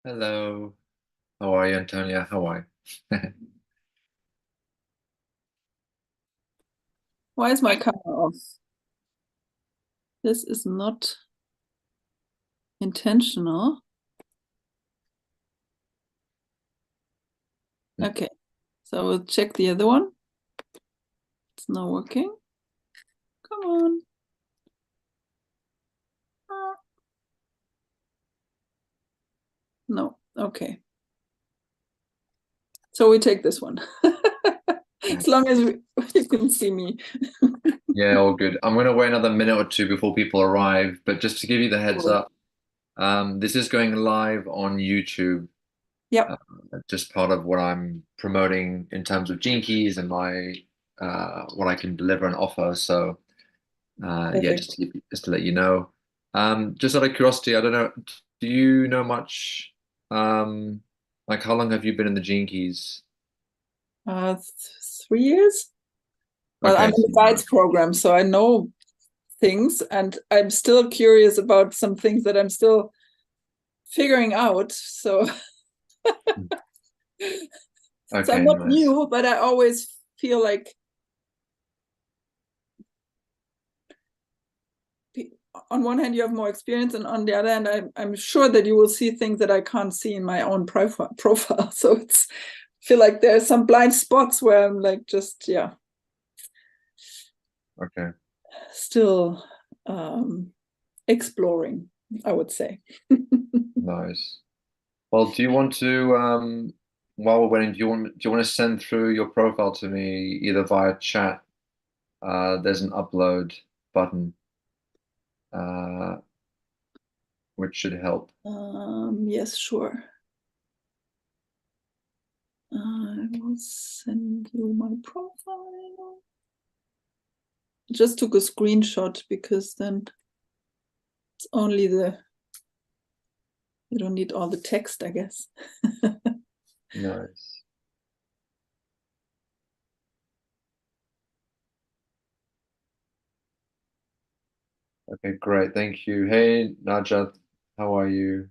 Hello. How are you, Antonia? How are you? Why is my camera off? This is not intentional. Okay, so we'll check the other one. It's not working. Come on. No, okay. So we take this one. As long as you can see me. Yeah, all good. I'm going to wait another minute or two before people arrive, but just to give you the heads Cool. up, this is going live on YouTube, uh, Yep. just part of what I'm promoting in terms of Gene Keys and my what I can deliver and offer. So yeah, Perfect. just to let you know. Just out of curiosity, I don't know, do you know much like how long have you been in the Gene Keys? 3 years. Well, I'm Okay, in so the guides program, so I know things, and I'm still curious about some things that I'm still figuring out. So, so I'm okay, not nice. new, but I always feel like on one hand you have more experience, and on the other hand I'm sure that you will see things that I can't see in my own profile. So it's feel like there's some blind spots where I'm like just Okay. still exploring, I would say. Nice. Well, do you want to, while we're waiting, do you want to send through your profile to me either via chat? There's an upload button, uh, which should help. Yes, sure. I will send you my profile. Just took a screenshot because then it's only you don't need all the text, I guess. Nice. Okay, great. Thank you. Hey, Najat, how are you?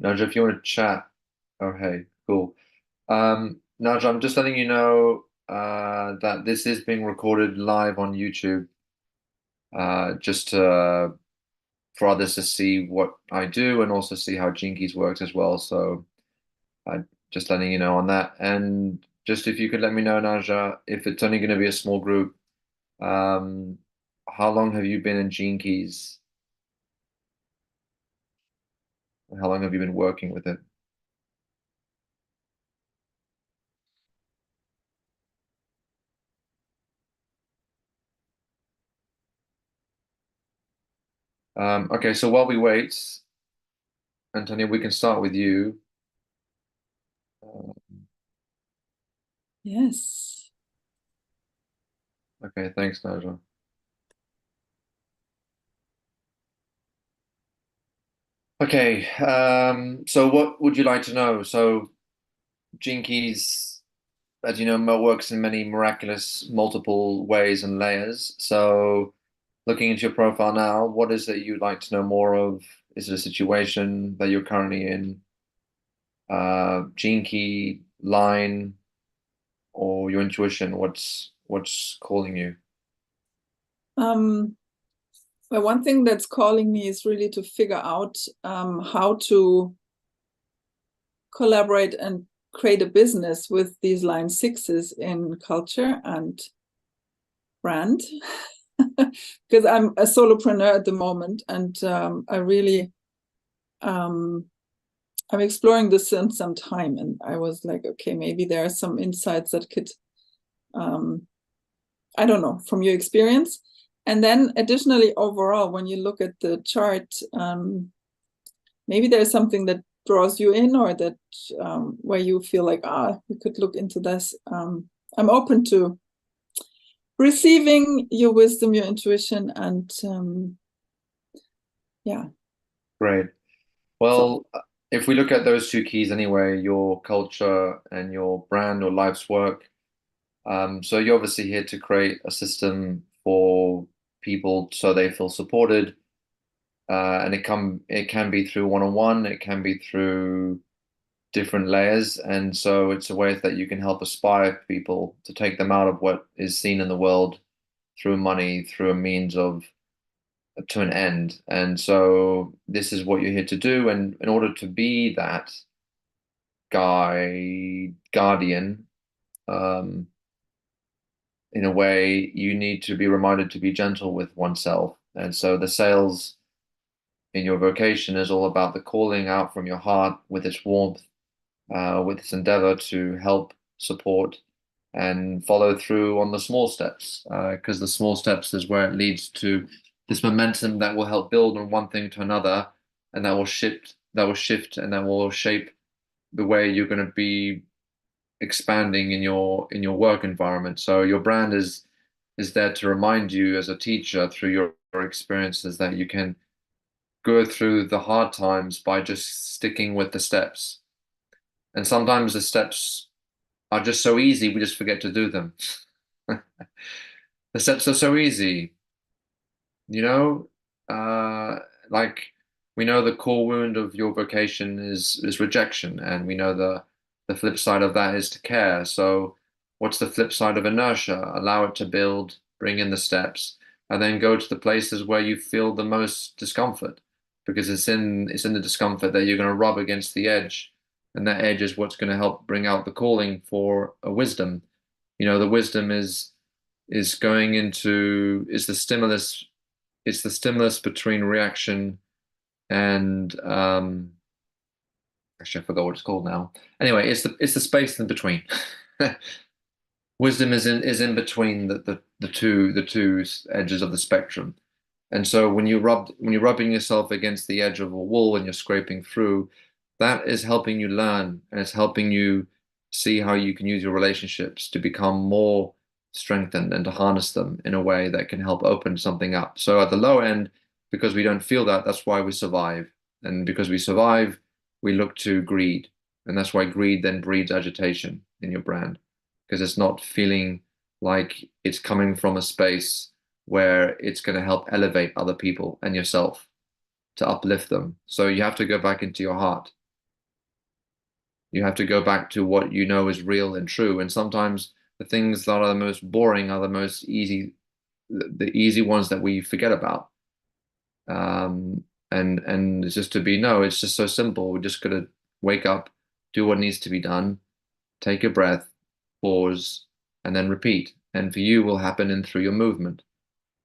Najat, if you want to chat. Oh, hey, cool. Najat, I'm just letting you know, that this is being recorded live on YouTube, just to for others to see what I do and also see how Jinkies works as well. So just letting you know on that. And just if you could let me know, Naja, if it's only going to be a small group, um, how long have you been in Jinkies? How long have you been working with it? Okay, so while we wait, Antonio, we can start with you. Uh, Yes. okay, thanks, Naja. Okay, so what would you like to know? So Jinkies, as you know, works in many miraculous multiple ways and layers. So, looking into your profile now, what is it you'd like to know more of? Is it a situation that you're currently in, gene key, line, or your intuition? What's calling you? Um, well, one thing that's calling me is really to figure out how to collaborate and create a business with these line sixes in culture and brand. Because I'm a solopreneur at the moment, and I really I'm exploring this in some time, and I was like, okay, maybe there are some insights that could I don't know, from your experience. And then additionally, overall, when you look at the chart, maybe there's something that draws you in, or that where you feel like, you could look into this. I'm open to receiving your wisdom, your intuition, and yeah. Great. So Well, if we look at those two keys anyway, your culture and your brand or life's work, so you're obviously here to create a system for people so they feel supported. And it can be through one-on-one, it can be through different layers. And so it's a way that you can help aspire people to take them out of what is seen in the world through money, through a means of to an end. And so this is what you're here to do. And in order to be that guardian, um, in a way, you need to be reminded to be gentle with oneself. And so the sales in your vocation is all about the calling out from your heart with its warmth, with its endeavor to help, support, and follow through on the small steps, because the small steps is where it leads to this momentum that will help build on one thing to another, and that will shift, and that will shape the way you're going to be expanding in your work environment. So your brand is there to remind you as a teacher through your experiences that you can go through the hard times by just sticking with the steps. And sometimes the steps are just so easy, we just forget to do them. The steps are so easy, you know, like we know the core wound of your vocation is rejection, and we know the flip side of that is to care. So, what's the flip side of inertia? Allow it to build, bring in the steps, and then go to the places where you feel the most discomfort, because it's in the discomfort that you're going to rub against the edge, and that edge is what's going to help bring out the calling for a wisdom. You know, the wisdom is going into is the stimulus. It's the stimulus between reaction and actually I forgot what it's called now. Anyway, it's the space in between. Wisdom is in between the two edges of the spectrum. And so when you're rubbing yourself against the edge of a wall and you're scraping through, that is helping you learn, and it's helping you see how you can use your relationships to become more strengthened and to harness them in a way that can help open something up. So at the low end, because we don't feel that, that's why we survive. And because we survive, we look to greed. And that's why greed then breeds agitation in your brand, because it's not feeling like it's coming from a space where it's going to help elevate other people and yourself to uplift them. So you have to go back into your heart. You have to go back to what you know is real and true. And sometimes the things that are the most boring are the most easy, the easy ones that we forget about. And it's just to be, no, it's just so simple. We just got to wake up, do what needs to be done, take a breath, pause, and then repeat. And for you will happen in through your movement.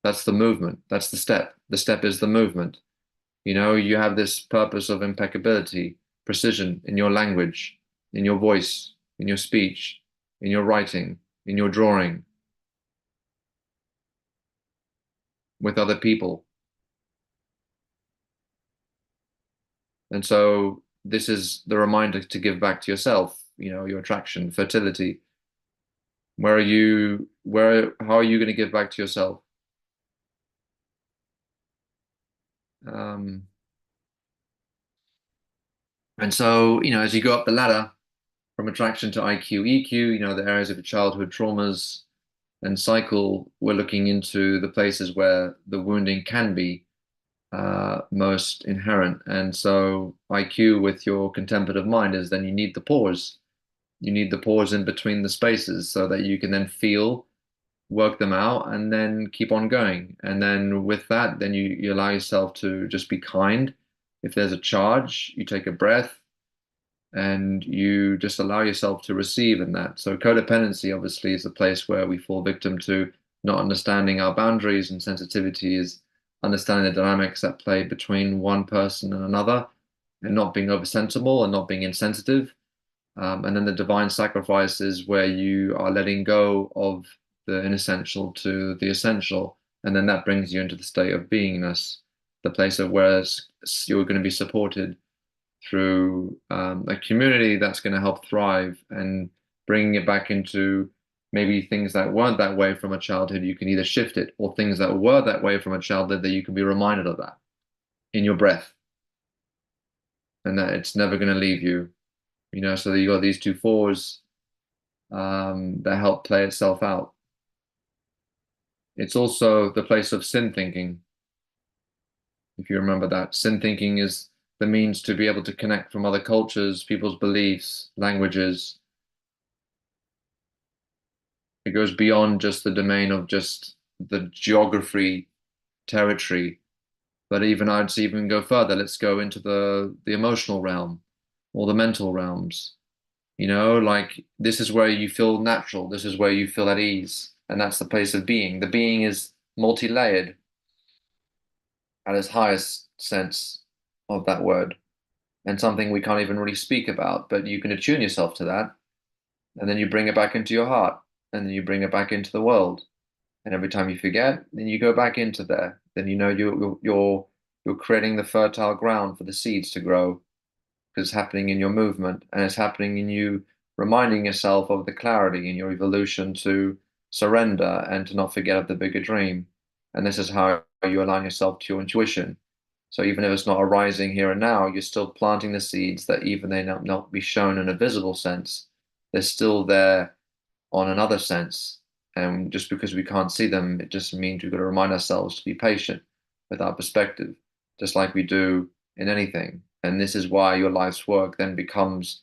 That's the movement. That's the step. The step is the movement. You know, you have this purpose of impeccability, precision in your language, in your voice, in your speech, in your writing, in your drawing, with other people. And so this is the reminder to give back to yourself, you know, your attraction, fertility. How are you going to give back to yourself? Um, and so, you know, as you go up the ladder from attraction to IQ, EQ, you know, the areas of your childhood traumas and cycle, we're looking into the places where the wounding can be most inherent. And so IQ with your contemplative mind is then you need the pause. You need the pause in between the spaces so that you can then feel, work them out, and then keep on going. And then with that, then you allow yourself to just be kind. If there's a charge, you take a breath and you just allow yourself to receive in that. So codependency obviously is a place where we fall victim to not understanding our boundaries, and sensitivity is understanding the dynamics that play between one person and another, and not being oversensible and not being insensitive. And then the divine sacrifice is where you are letting go of the inessential to the essential. And then that brings you into the state of beingness, the place of where you're going to be supported through a community that's going to help thrive, and bringing it back into maybe things that weren't that way from a childhood. You can either shift it, or things that were that way from a childhood that you can be reminded of that in your breath, and that it's never going to leave you. You know, so that you got these two fours that help play itself out. It's also the place of sin thinking, if you remember that. Sin thinking is the means to be able to connect from other cultures, people's beliefs, languages. It goes beyond just the domain of just the geography, territory, but even I'd even go further. Let's go into the emotional realm or the mental realms. You know, like this is where you feel natural. This is where you feel at ease. And that's the place of being. The being is multi-layered at its highest sense of that word, and something we can't even really speak about, but you can attune yourself to that, and then you bring it back into your heart, and then you bring it back into the world. And every time you forget, then you go back into there. Then you know you're creating the fertile ground for the seeds to grow because it's happening in your movement and it's happening in you reminding yourself of the clarity in your evolution to surrender and to not forget of the bigger dream. And this is how you align yourself to your intuition. So even if it's not arising here and now, you're still planting the seeds that even they not be shown in a visible sense, they're still there on another sense. And just because we can't see them, it just means we've got to remind ourselves to be patient with our perspective, just like we do in anything. And this is why your life's work then becomes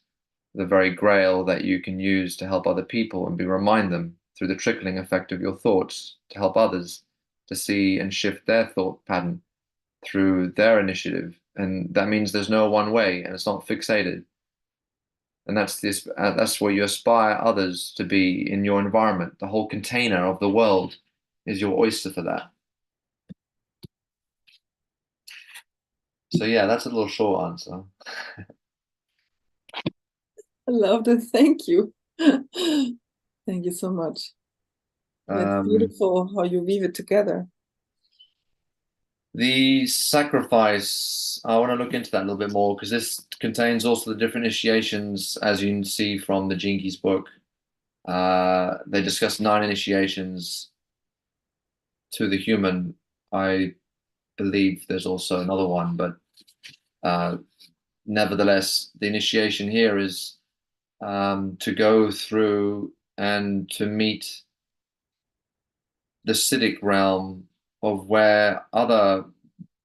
the very grail that you can use to help other people and be remind them through the trickling effect of your thoughts to help others to see and shift their thought pattern through their initiative. And that means there's no one way and it's not fixated. And that's where you aspire others to be in your environment. The whole container of the world is your oyster for that. So yeah, that's a little short answer. I love that. Thank you. Thank you so much. Yeah, it's Um, beautiful how you weave it together. the sacrifice, I want to look into that a little bit more because this contains also the different initiations, as you can see from the Gene Keys book. They discuss 9 initiations to the human. I believe there's also another one, but uh, nevertheless, the initiation here is to go through and to meet the Siddhic realm of where other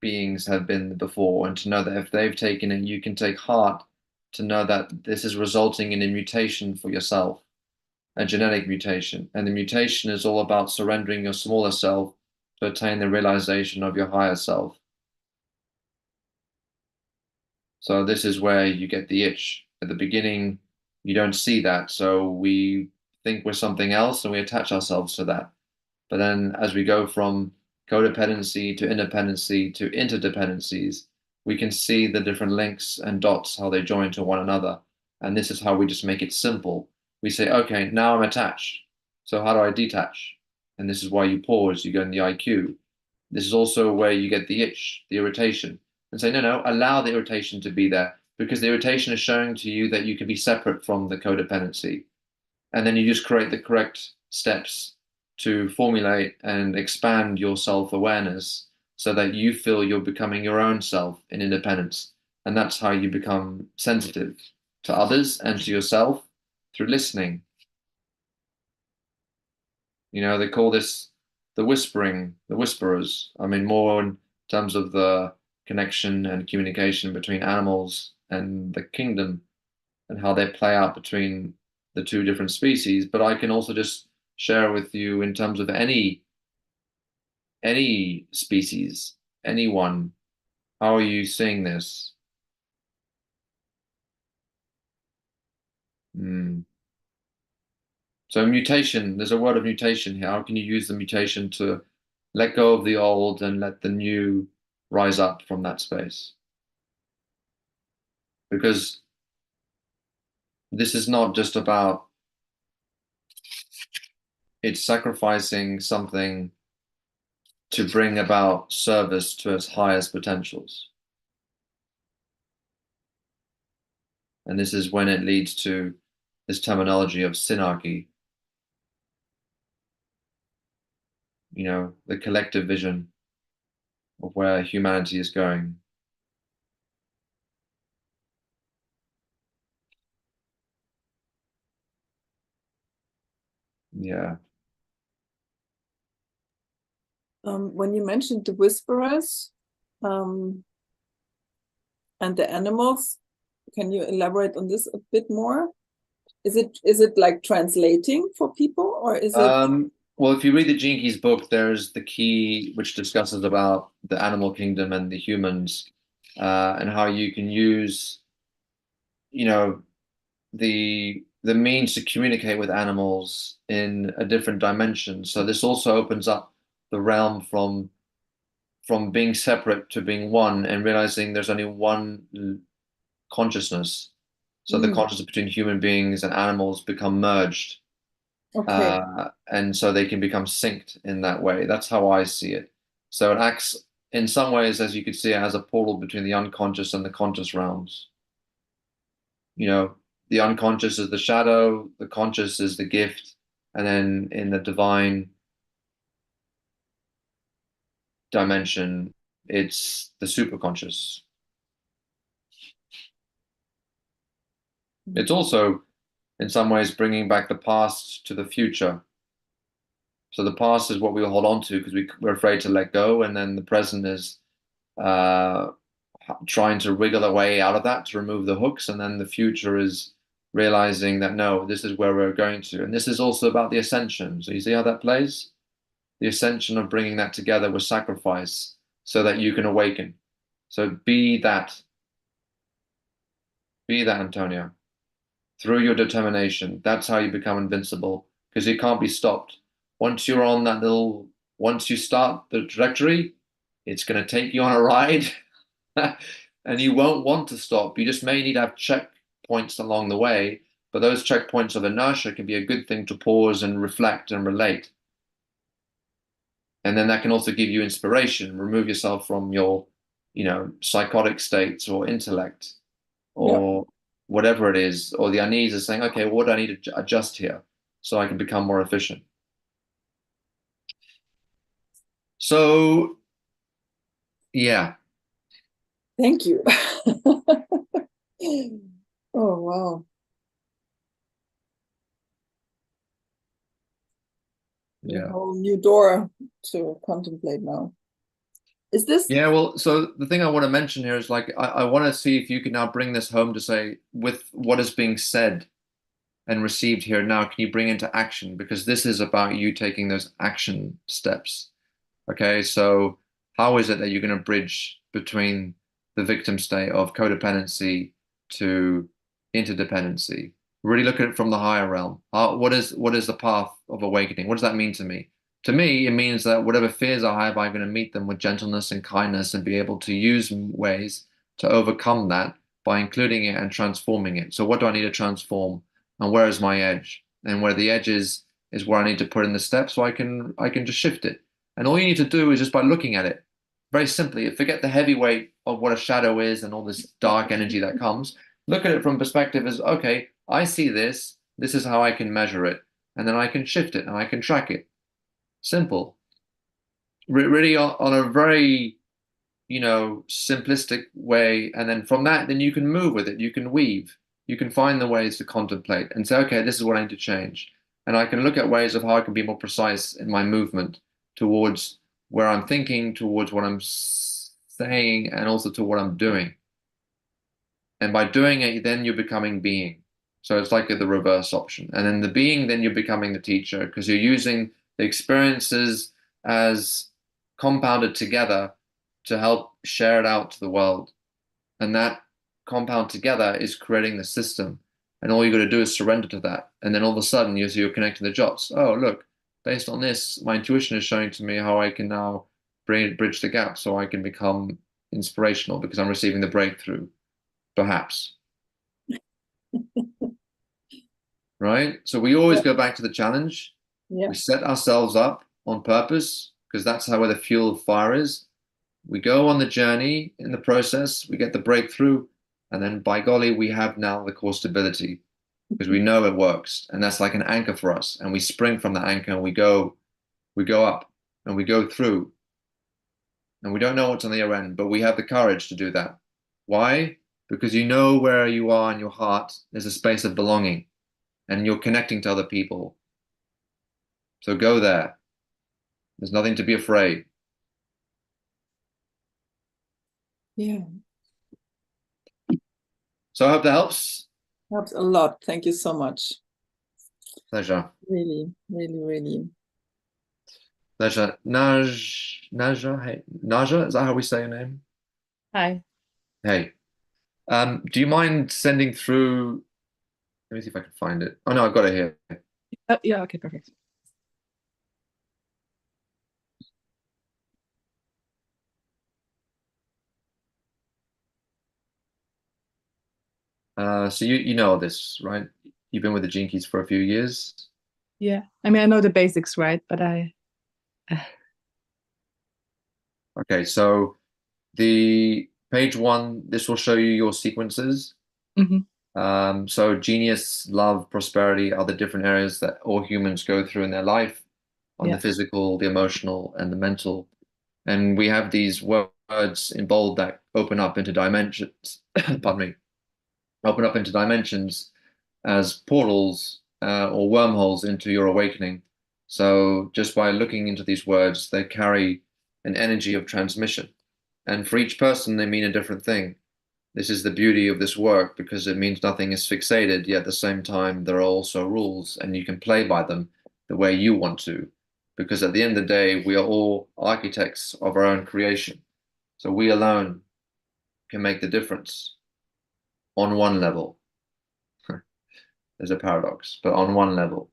beings have been before, and to know that if they've taken it, you can take heart to know that this is resulting in a mutation for yourself, a genetic mutation. And the mutation is all about surrendering your smaller self to attain the realization of your higher self. So this is where you get the itch. At the beginning, you don't see that. So we think we're something else and we attach ourselves to that. But then as we go from codependency to independency to interdependencies, we can see the different links and dots, how they join to one another. And this is how we just make it simple. We say, okay, now I'm attached. So how do I detach? And this is why you pause, you go in the IQ. This is also where you get the itch, the irritation, and say, no, no, allow the irritation to be there because the irritation is showing to you that you can be separate from the codependency. And then you just create the correct steps to formulate and expand your self-awareness so that you feel you're becoming your own self in independence. And that's how you become sensitive to others and to yourself through listening. You know, they call this the whispering, the whisperers. I mean, more in terms of the connection and communication between animals and the kingdom and how they play out between the two different species. But I can also just share with you in terms of any species, anyone. How are you seeing this? Hmm. So mutation, there's a word of mutation here. How can you use the mutation to let go of the old and let the new rise up from that space? Because this is not just about it's sacrificing something to bring about service to its highest potentials. And this is when it leads to this terminology of synarchy, you know, the collective vision of where humanity is going. Yeah. When you mentioned the whisperers and the animals, can you elaborate on this a bit more? Is it like translating for people, or is it? Well, if you read the Gene Keys book, there's the key which discusses about the animal kingdom and the humans, and how you can use, you know, the means to communicate with animals in a different dimension. So this also opens up the realm from being separate to being one and realizing there's only one consciousness. So the consciousness between human beings and animals become merged. Okay. And so they can become synced in that way. That's how I see it. So it acts in some ways, as you could see, it as a portal between the unconscious and the conscious realms. You know, the unconscious is the shadow, the conscious is the gift, and then in the divine dimension, it's the superconscious. It's also, in some ways, bringing back the past to the future. So the past is what we hold on to because we're afraid to let go, and then the present is uh, trying to wriggle away out of that to remove the hooks, and then the future is realizing that no, this is where we're going to, and this is also about the ascension. So you see how that plays? The ascension of bringing that together with sacrifice, so that you can awaken. So be that, Antonio, through your determination. That's how you become invincible because you can't be stopped. Once you're on that little, once you start the trajectory, it's going to take you on a ride and you won't want to stop. You just may need to have checkpoints along the way, but those checkpoints of inertia can be a good thing to pause and reflect and relate. And then that can also give you inspiration, remove yourself from your, psychotic states or intellect Yeah. or whatever it is, or the unease is saying, okay, what do I need to adjust here so I can become more efficient? So, yeah. Thank you. Oh, wow. A Yeah. whole new door to contemplate now. Is this? Yeah, well, so the thing I want to mention here is like I want to see if you can now bring this home to say with what is being said and received here now, can you bring into action? Because this is about you taking those action steps. Okay, so how is it that you're going to bridge between the victim state of codependency to interdependency? Really look at it from the higher realm. What is the path of awakening? What does that mean to me? To me, it means that whatever fears I have, I'm going to meet them with gentleness and kindness and be able to use ways to overcome that by including it and transforming it. So what do I need to transform? And where is my edge? And where the edge is where I need to put in the steps so I can just shift it. And all you need to do is just by looking at it, very simply, forget the heavy weight of what a shadow is and all this dark energy that comes. Look at it from perspective as, okay, I see this. This is how I can measure it. And then I can shift it and I can track it. Simple. Really on a very, simplistic way. And then from that, then you can move with it. You can weave. You can find the ways to contemplate and say, okay, this is what I need to change. And I can look at ways of how I can be more precise in my movement towards where I'm thinking, towards what I'm saying, and also to what I'm doing. And by doing it, then you're becoming being. So it's like the reverse option. And then the being, then you're becoming the teacher because you're using the experiences as compounded together to help share it out to the world. And that compound together is creating the system. And all you got to do is surrender to that. And then all of a sudden, you're connecting the dots. Oh, look, based on this, my intuition is showing to me how I can now bridge the gap so I can become inspirational because I'm receiving the breakthrough, perhaps. Right? So we always Yeah. go back to the challenge. Yeah. We set ourselves up on purpose because that's how where the fuel of fire is. We go on the journey in the process, we get the breakthrough, and then by golly, we have now the core stability because we know it works. And that's like an anchor for us. And we spring from the anchor and we go up and we go through. And we don't know what's on the other end, but we have the courage to do that. Why? Because you know where you are in your heart. There's a space of belonging and you're connecting to other people. So go there. There's nothing to be afraid. Yeah, So I hope that helps. helps a lot. Thank you so much. Pleasure. Really, really, really. Pleasure. Naja, hey, Naja, is that how we say your name? Hi. Hey. Do you mind sending through? Let me see if I can find it. Oh no, I've got it here. Yeah, okay, perfect. So you know all this, right? You've been with the Gene Keys for a few years. Yeah. I mean, I know the basics, right? But Okay, so the page one, this will show you your sequences. Mhm. So genius, love, prosperity are the different areas that all humans go through in their life on the Yeah. physical, the emotional, and the mental. And we have these words in bold that open up into dimensions, pardon me, open up into dimensions as portals or wormholes into your awakening. So just by looking into these words, they carry an energy of transmission. And for each person, they mean a different thing. This is the beauty of this work because it means nothing is fixated, yet at the same time, there are also rules and you can play by them the way you want to. Because at the end of the day, we are all architects of our own creation. So we alone can make the difference on one level. There's a paradox, but on one level.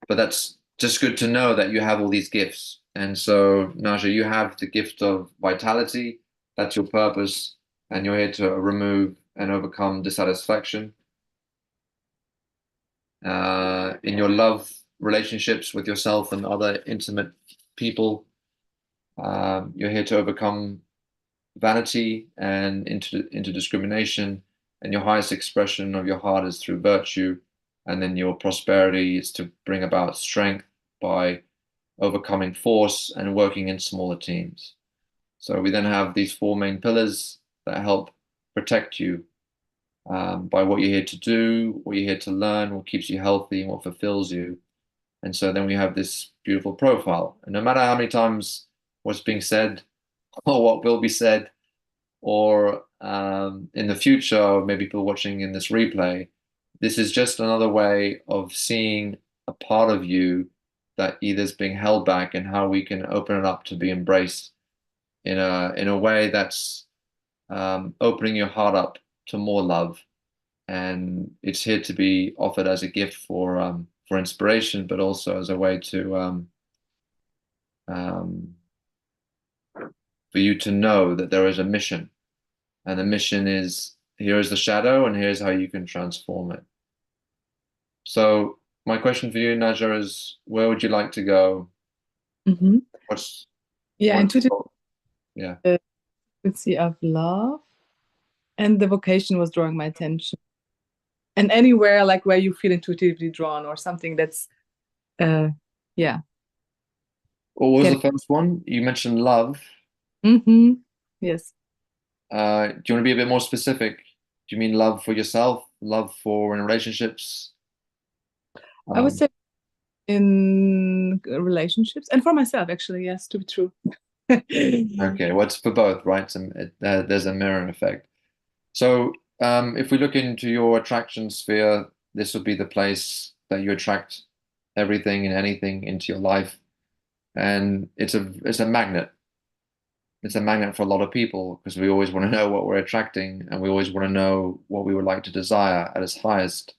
But that's just good to know that you have all these gifts. And so, Naja, you have the gift of vitality. That's your purpose. And you're here to remove and overcome dissatisfaction. In your love relationships with yourself and other intimate people, you're here to overcome vanity and into discrimination. And your highest expression of your heart is through virtue. And then your prosperity is to bring about strength by overcoming force and working in smaller teams. So we then have these four main pillars that help protect you by what you're here to do, what you're here to learn, what keeps you healthy, and what fulfills you. And so then we have this beautiful profile. And no matter how many times what's being said or what will be said, or in the future, maybe people watching in this replay, this is just another way of seeing a part of you that either is being held back and how we can open it up to be embraced in a way that's opening your heart up to more love. And it's here to be offered as a gift for inspiration, but also as a way to um, for you to know that there is a mission, and the mission is here is the shadow, and here's how you can transform it. So my question for you, Naja, is where would you like to go? Mhm. What's Yeah, what's intuitive yeah. frequency of love. And the vocation was drawing my attention. And anywhere like where you feel intuitively drawn or something that's yeah. What was Getting the first one? You mentioned love. Yes. Do you want to be a bit more specific? Do you mean love for yourself, love for in relationships? I would Um, say in relationships and for myself actually, yes, to be true. okay, well, it's for both, right? So there's a mirror effect. So if we look into your attraction sphere, this would be the place that you attract everything and anything into your life. And it's a magnet. It's a magnet for a lot of people because we always want to know what we're attracting and we always want to know what we would like to desire at its highest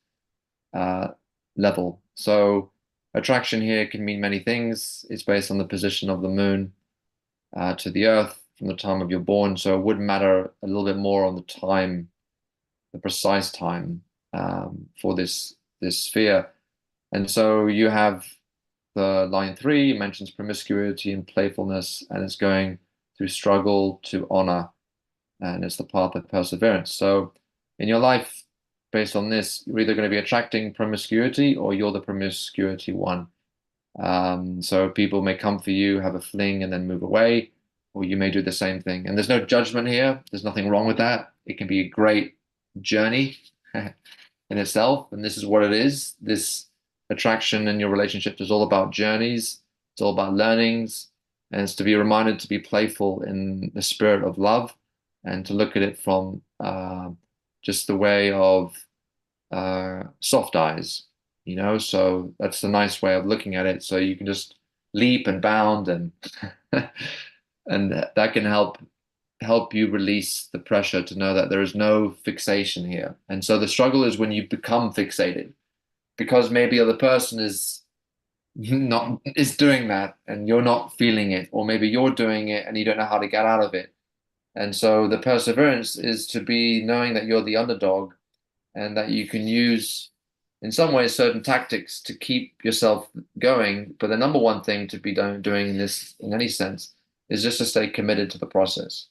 uh, level. So attraction here can mean many things. It's based on the position of the moon to the earth from the time of your born. So it would matter a little bit more on the time, the precise time for this sphere. And so you have the line 3 mentions promiscuity and playfulness, and it's going through struggle to honor, and it's the path of perseverance. So in your life, based on this, you're either going to be attracting promiscuity or you're the promiscuity one. So people may come for you, have a fling, and then move away, or you may do the same thing. And there's no judgment here. There's nothing wrong with that. It can be a great journey in itself, and this is what it is. This attraction in your relationships is all about journeys. It's all about learnings, and it's to be reminded to be playful in the spirit of love and to look at it from just the way of soft eyes, so that's a nice way of looking at it. So you can just leap and bound and and that can help you release the pressure to know that there is no fixation here. And so the struggle is when you become fixated because maybe the other person is doing that and you're not feeling it, or maybe you're doing it and you don't know how to get out of it. And so the perseverance is to be knowing that you're the underdog and that you can use, in some ways, certain tactics to keep yourself going. But the number one thing to be doing in this, in any sense, is just to stay committed to the process,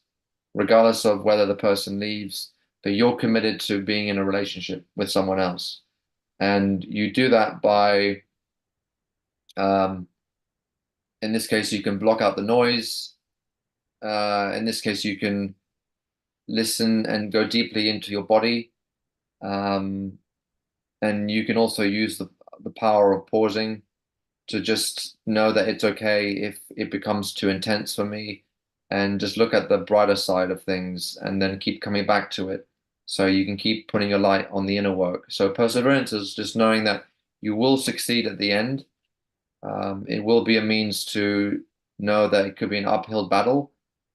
regardless of whether the person leaves, but you're committed to being in a relationship with someone else. And you do that by, in this case, you can block out the noise. In this case, you can listen and go deeply into your body. And you can also use the power of pausing to just know that it's okay if it becomes too intense for me, and just look at the brighter side of things and then keep coming back to it. So you can keep putting your light on the inner work. So perseverance is just knowing that you will succeed at the end. It will be a means to know that it could be an uphill battle,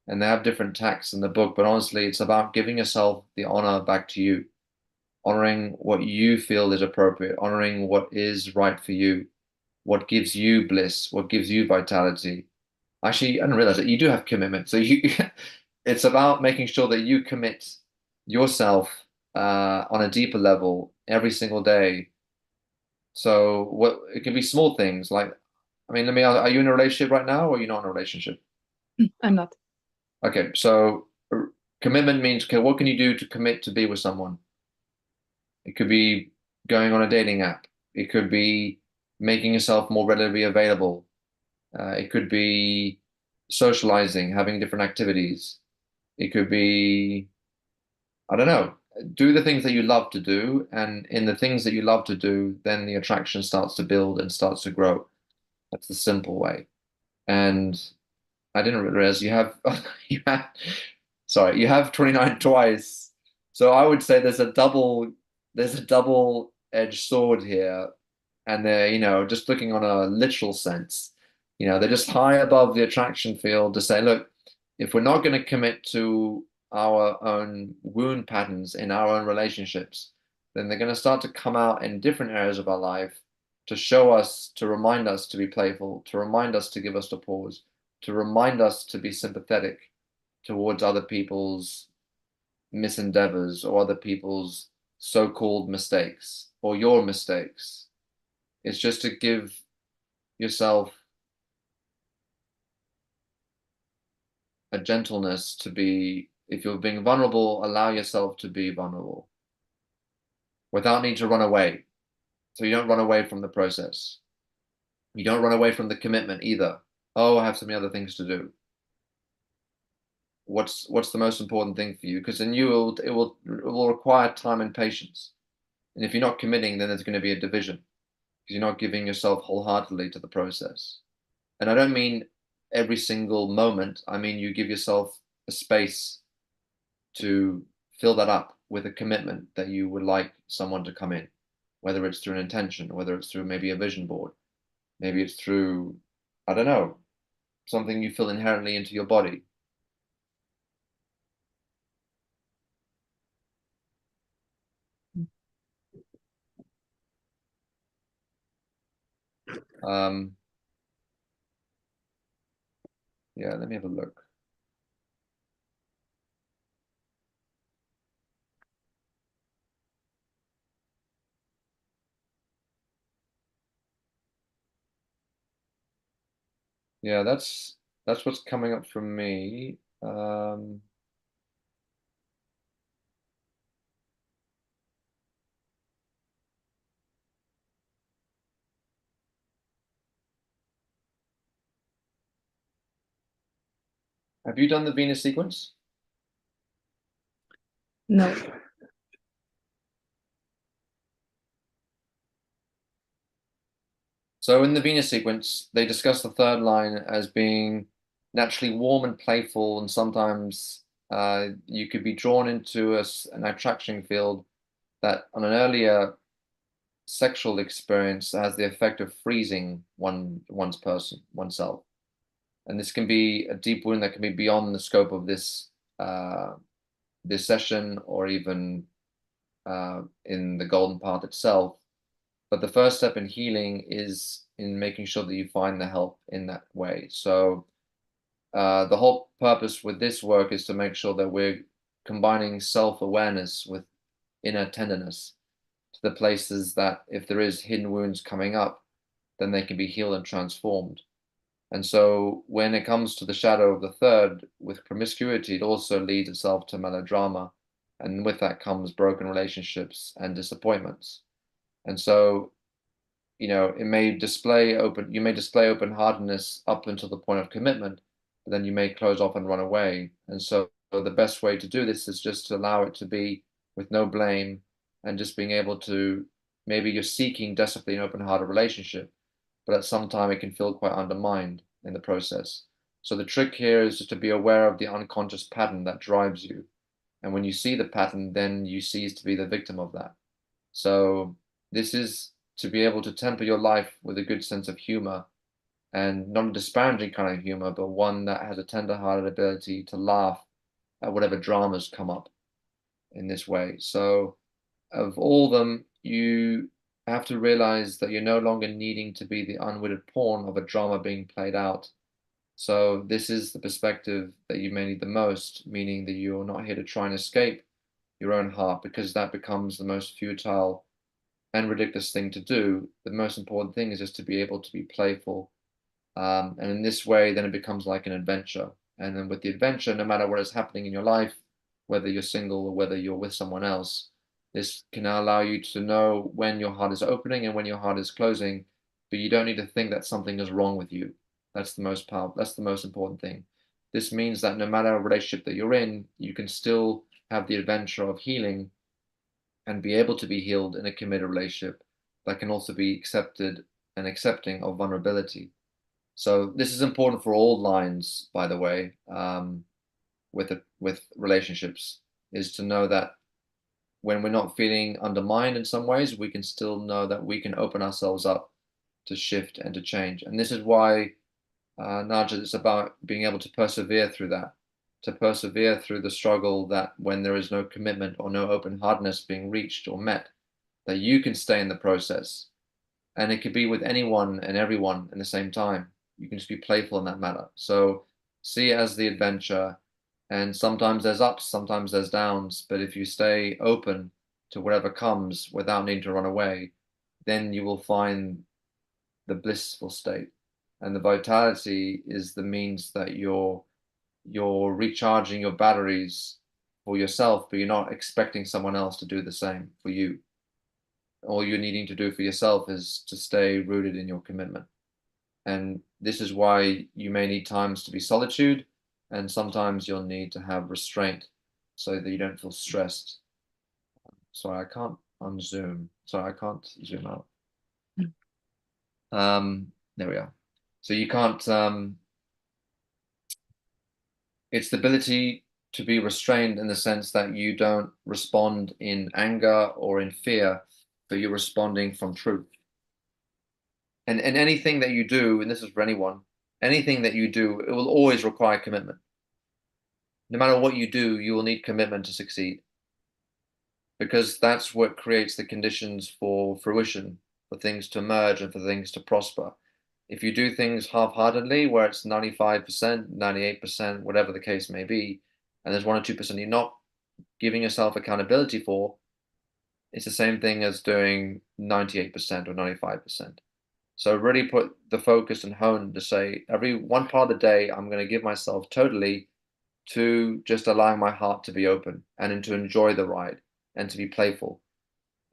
and they have different tacks in the book, but honestly, it's about giving yourself the honor back to you, honoring what you feel is appropriate, honoring what is right for you, what gives you bliss, what gives you vitality. Actually, I didn't realize that you do have commitment. So it's about making sure that you commit yourself on a deeper level every single day. So what it can be small things like, I mean, let me ask, are you in a relationship right now or are you not in a relationship? I'm not. Okay, so commitment means, okay, what can you do to commit to be with someone? It could be going on a dating app. It could be making yourself more readily available. It could be socializing, having different activities. It could be, I don't know, do the things that you love to do. And in the things that you love to do, then the attraction starts to build and starts to grow. That's the simple way. And I didn't realize you have, you have, sorry, you have 29 twice. So I would say there's a double-edged sword here. And they're, just looking on a literal sense, they're just high above the attraction field to say, look, if we're not going to commit to our own wound patterns in our own relationships, then they're going to start to come out in different areas of our life to show us, to remind us to be playful, to remind us to give us the pause, to remind us to be sympathetic towards other people's misendeavors or other people's so-called mistakes or your mistakes. It's just to give yourself a gentleness to be, if you're being vulnerable, allow yourself to be vulnerable without need to run away. So you don't run away from the process. You don't run away from the commitment either. Oh, I have so many other things to do. What's the most important thing for you? Because then it will require time and patience. And if you're not committing, then there's going to be a division because you're not giving yourself wholeheartedly to the process. And I don't mean every single moment. I mean, you give yourself a space to fill that up with a commitment that you would like someone to come in, whether it's through an intention, whether it's through maybe a vision board, maybe it's through, I don't know, something you feel inherently into your body. Um, yeah, let me have a look. Yeah, that's what's coming up from me. Have you done the Venus sequence? No. So in the Venus sequence, they discuss the third line as being naturally warm and playful and sometimes you could be drawn into an attraction field that on an earlier sexual experience has the effect of freezing oneself. And this can be a deep wound that can be beyond the scope of this this session, or even in the golden path itself. But the first step in healing is in making sure that you find the help in that way. So the whole purpose with this work is to make sure that we're combining self-awareness with inner tenderness to the places that if there is hidden wounds coming up, then they can be healed and transformed. And so when it comes to the shadow of the third, with promiscuity, it also leads itself to melodrama. And with that comes broken relationships and disappointments. And so, you know, you may display open-heartedness up until the point of commitment, but then you may close off and run away. And so the best way to do this is just to allow it to be with no blame, and just being able to, maybe you're seeking desperately an open-hearted relationship, but at some time it can feel quite undermined in the process. So the trick here is just to be aware of the unconscious pattern that drives you. And when you see the pattern, then you cease to be the victim of that. So this is to be able to temper your life with a good sense of humor, and not a disparaging kind of humor, but one that has a tender-hearted ability to laugh at whatever dramas come up in this way. So of all of them, you have to realize that you're no longer needing to be the unwitting pawn of a drama being played out. So this is the perspective that you may need the most, meaning that you're not here to try and escape your own heart, because that becomes the most futile and ridiculous thing to do. The most important thing is just to be able to be playful. And in this way, then it becomes like an adventure. And then with the adventure, no matter what is happening in your life, whether you're single or whether you're with someone else, this can allow you to know when your heart is opening and when your heart is closing, but you don't need to think that something is wrong with you. That's the most powerful, that's the most important thing. This means that no matter a relationship that you're in, you can still have the adventure of healing and be able to be healed in a committed relationship that can also be accepted and accepting of vulnerability. So this is important for all lines, by the way, with relationships, is to know that when we're not feeling undermined in some ways, we can still know that we can open ourselves up to shift and to change. And this is why Naja is about being able to persevere through that, to persevere through the struggle, that when there is no commitment or no open-heartedness being reached or met, that you can stay in the process. And it could be with anyone and everyone at the same time. You can just be playful in that matter. So see it as the adventure. And sometimes there's ups, sometimes there's downs. But if you stay open to whatever comes without needing to run away, then you will find the blissful state. And the vitality is the means that you're recharging your batteries for yourself, but you're not expecting someone else to do the same for you. All you're needing to do for yourself is to stay rooted in your commitment. And this is why you may need times to be solitude, and sometimes you'll need to have restraint so that you don't feel stressed. Sorry, I can't unzoom. Sorry, I can't zoom out. There we are. So you can't, it's the ability to be restrained in the sense that you don't respond in anger or in fear, but you're responding from truth. And anything that you do, and this is for anyone, anything that you do, it will always require commitment. No matter what you do, you will need commitment to succeed, because that's what creates the conditions for fruition, for things to emerge and for things to prosper. If you do things half-heartedly, where it's 95%, 98%, whatever the case may be, and there's 1 or 2% you're not giving yourself accountability for, it's the same thing as doing 98% or 95%. So really put the focus and hone to say, every one part of the day, I'm going to give myself totally to just allowing my heart to be open and to enjoy the ride and to be playful.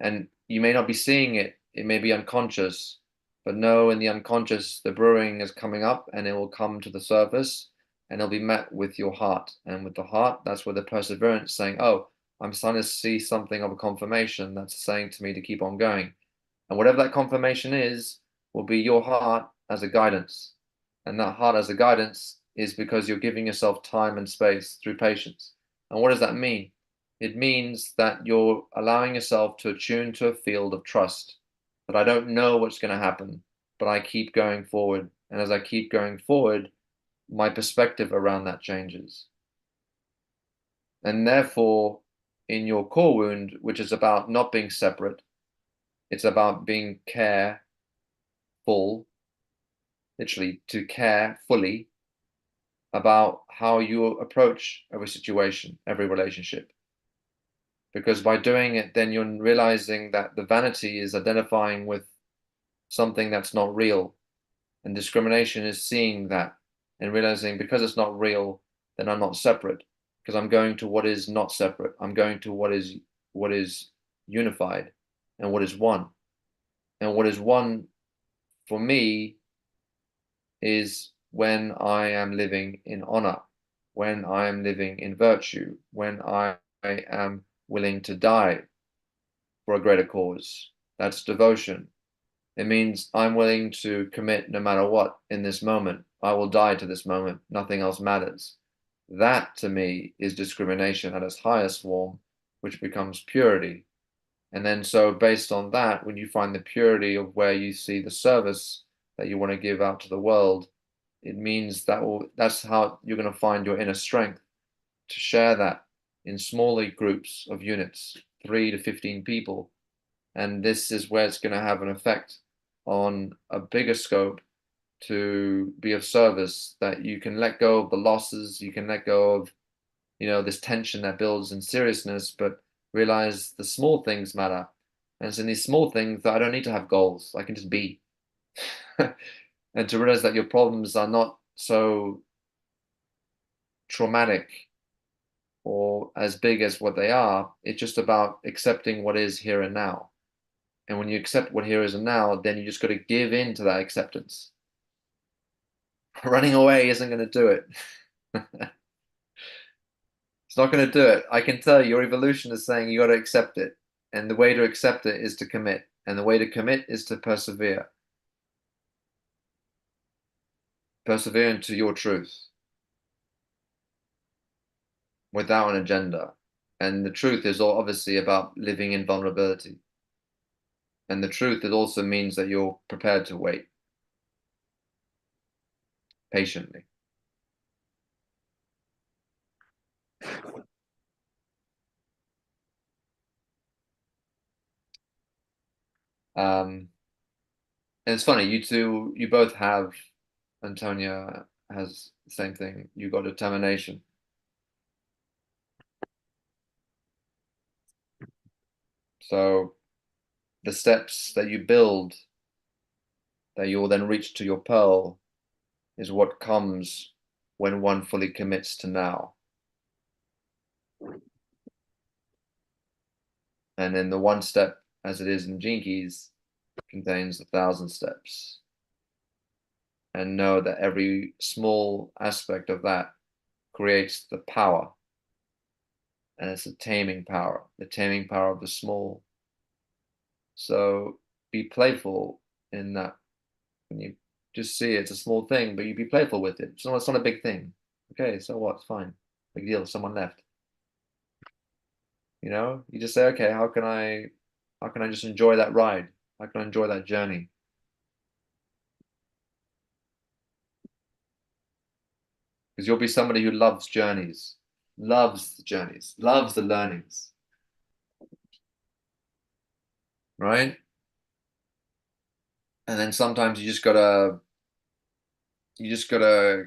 And you may not be seeing it, it may be unconscious, but know in the unconscious, the brewing is coming up and it will come to the surface and it'll be met with your heart. And with the heart, that's where the perseverance saying, oh, I'm starting to see something of a confirmation that's saying to me to keep on going. And whatever that confirmation is, will be your heart as a guidance. And that heart as a guidance is because you're giving yourself time and space through patience. And what does that mean? It means that you're allowing yourself to attune to a field of trust, that I don't know what's going to happen, but I keep going forward. And as I keep going forward, my perspective around that changes. And therefore, in your core wound, which is about not being separate, it's about being careful, literally to care fully about how you approach every situation, every relationship. Because by doing it, then you're realizing that the vanity is identifying with something that's not real. And discrimination is seeing that and realizing because it's not real, then I'm not separate. Because I'm going to what is not separate. I'm going to what is unified and what is one. And what is one for me is when I am living in honor, when I am living in virtue, when I am willing to die for a greater cause. That's devotion. It means I'm willing to commit no matter what in this moment. I will die to this moment. Nothing else matters. That to me is discrimination at its highest form, which becomes purity. And then so based on that, when you find the purity of where you see the service that you want to give out to the world, it means that's how you're going to find your inner strength to share that in smaller groups of units, 3 to 15 people. And this is where it's going to have an effect on a bigger scope to be of service, that you can let go of the losses, you can let go of, this tension that builds in seriousness, but realize the small things matter. And it's in these small things that I don't need to have goals. I can just be. And to realize that your problems are not so traumatic or as big as what they are. It's just about accepting what is here and now. And when you accept what here is and now, then you just got to give in to that acceptance. Running away isn't going to do it. It's not going to do it. I can tell you, your evolution is saying you got to accept it. And the way to accept it is to commit. And the way to commit is to persevere. Persevere into your truth without an agenda. And the truth is obviously about living in vulnerability. And the truth, it also means that you're prepared to wait patiently. And it's funny, you both have, Antonia has the same thing. You got determination. So the steps that you build, that you'll then reach to your pearl, is what comes when one fully commits to now. And then the one step, as it is in Gene Keys, contains 1,000 steps. And know that every small aspect of that creates the power. And it's the taming power of the small. So be playful in that. When you just see it's a small thing, but you be playful with it. It's not a big thing. Okay, so what? It's fine. Big deal. Someone left. You just say, okay, how can I just enjoy that ride? How can I enjoy that journey? Because you'll be somebody who loves journeys, loves the journeys, loves the learnings. Right? And then sometimes you just gotta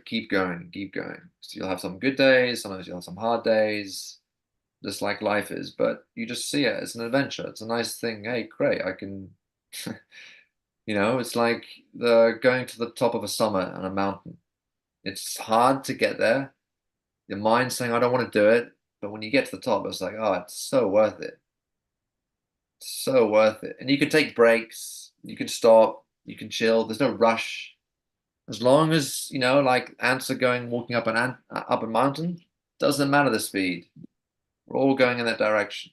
keep going, keep going. So you'll have some good days, sometimes you'll have some hard days, just like life is, but you just see it as an adventure. It's a nice thing. Hey, great, I can it's like the going to the top of a summit on a mountain. It's hard to get there. Your mind's saying, I don't want to do it. But when you get to the top, it's like, oh, it's so worth it. So worth it. And you can take breaks, you can stop, you can chill. There's no rush. As long as, like ants are walking up a mountain, doesn't matter the speed. We're all going in that direction.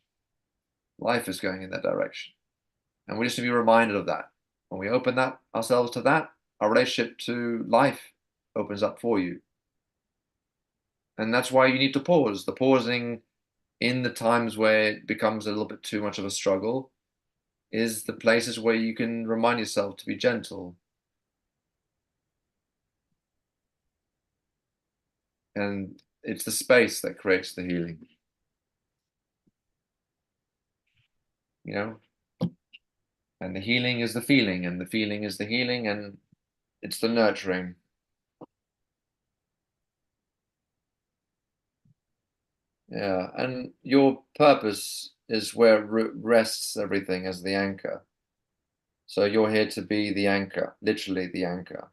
Life is going in that direction. And we just need to be reminded of that. When we open that ourselves to that, our relationship to life opens up for you. And that's why you need to pause. The pausing in the times where it becomes a little bit too much of a struggle is the places where you can remind yourself to be gentle. And it's the space that creates the healing. You know? And the healing is the feeling, and the feeling is the healing, and it's the nurturing. Yeah, and your purpose is where rests everything as the anchor. So you're here to be the anchor, literally the anchor,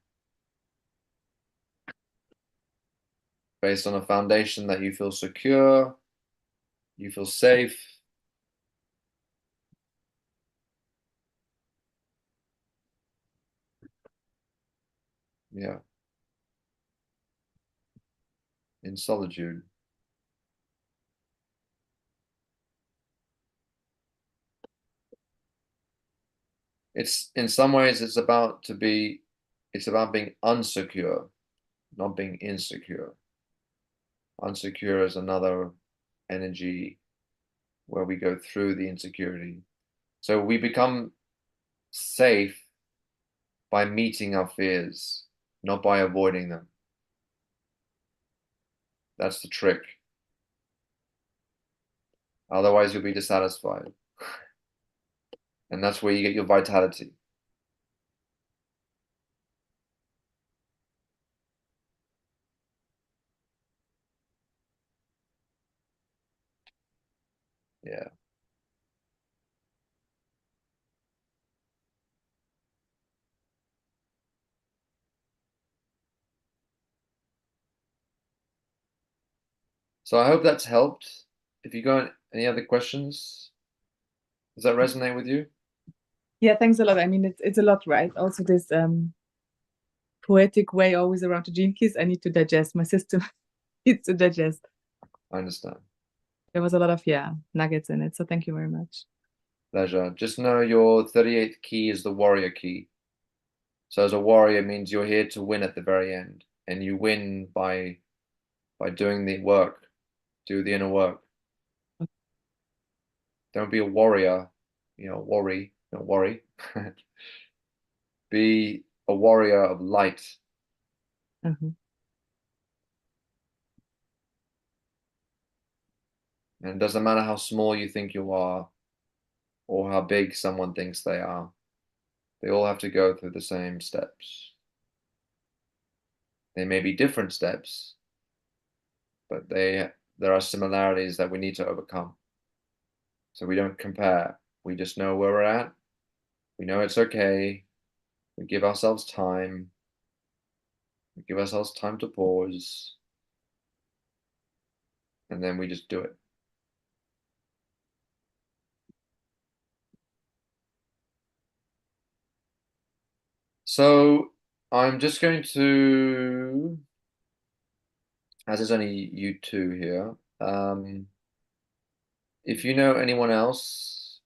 based on a foundation that you feel secure, you feel safe. Yeah, in solitude. It's in some ways it's about being unsecure, not being insecure. Unsecure is another energy where we go through the insecurity. So we become safe by meeting our fears, not by avoiding them. That's the trick. Otherwise, you'll be dissatisfied. And that's where you get your vitality. Yeah. So I hope that's helped. If you got any other questions, does that resonate with you? Yeah, thanks a lot. I mean, it's a lot, right? Also, this poetic way always around the gene keys. I need to digest. My system needs to digest. I understand. There was a lot of nuggets in it. So thank you very much. Pleasure. Just know your 38th key is the warrior key. So as a warrior means you're here to win at the very end. And you win by doing the work. Do the inner work. Don't be a warrior, worry, don't worry. Be a warrior of light. Mhm. And it doesn't matter how small you think you are or how big someone thinks they are. They all have to go through the same steps. They may be different steps, but there are similarities that we need to overcome. So we don't compare. We just know where we're at. We know it's okay. We give ourselves time. We give ourselves time to pause. And then we just do it. So I'm just going to, as it's only you two here, if you know anyone else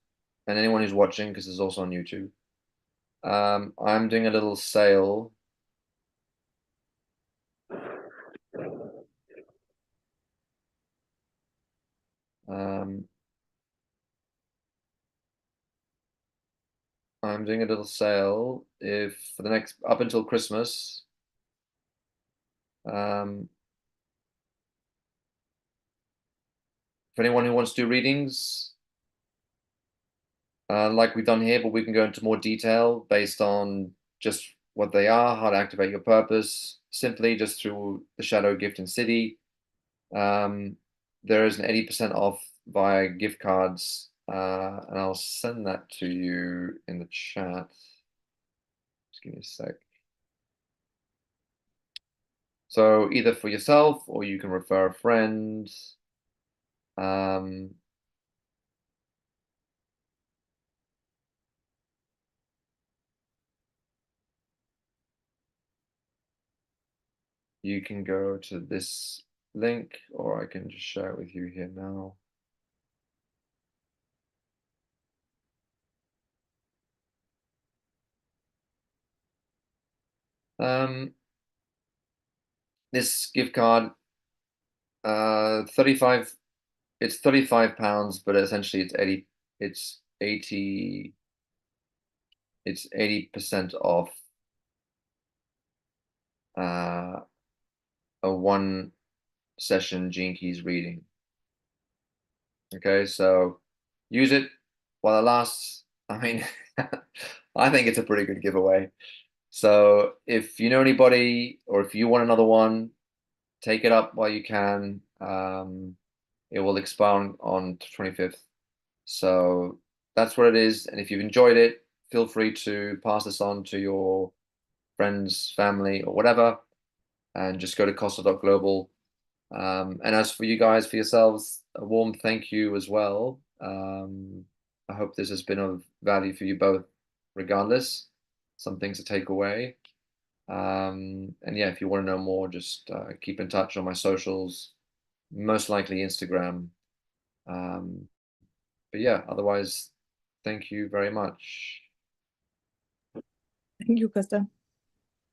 and anyone who's watching, because it's also on YouTube, I'm doing a little sale. Um, I'm doing a little sale if for the next up until Christmas. For anyone who wants to do readings, like we've done here, but we can go into more detail based on just what they are, how to activate your purpose, simply just through the Shadow Gift and City. There is an 80% off via gift cards, and I'll send that to you in the chat. Just give me a sec. So either for yourself or you can refer a friend. You can go to this link, or I can just share it with you here now. This gift card 35. It's £35, but essentially it's 80% off a one session Gene Keys reading. Okay, so use it while it lasts. I mean, I think it's a pretty good giveaway. So if you know anybody or if you want another one, take it up while you can. It will expire on 25th. So that's what it is. And if you've enjoyed it, feel free to pass this on to your friends, family, or whatever, and just go to costa.global. And as for you guys, for yourselves, a warm thank you as well. I hope this has been of value for you both, regardless. Some things to take away. And yeah, if you want to know more, just keep in touch on my socials, most likely Instagram. But yeah, otherwise, thank you very much. Thank you, Costa.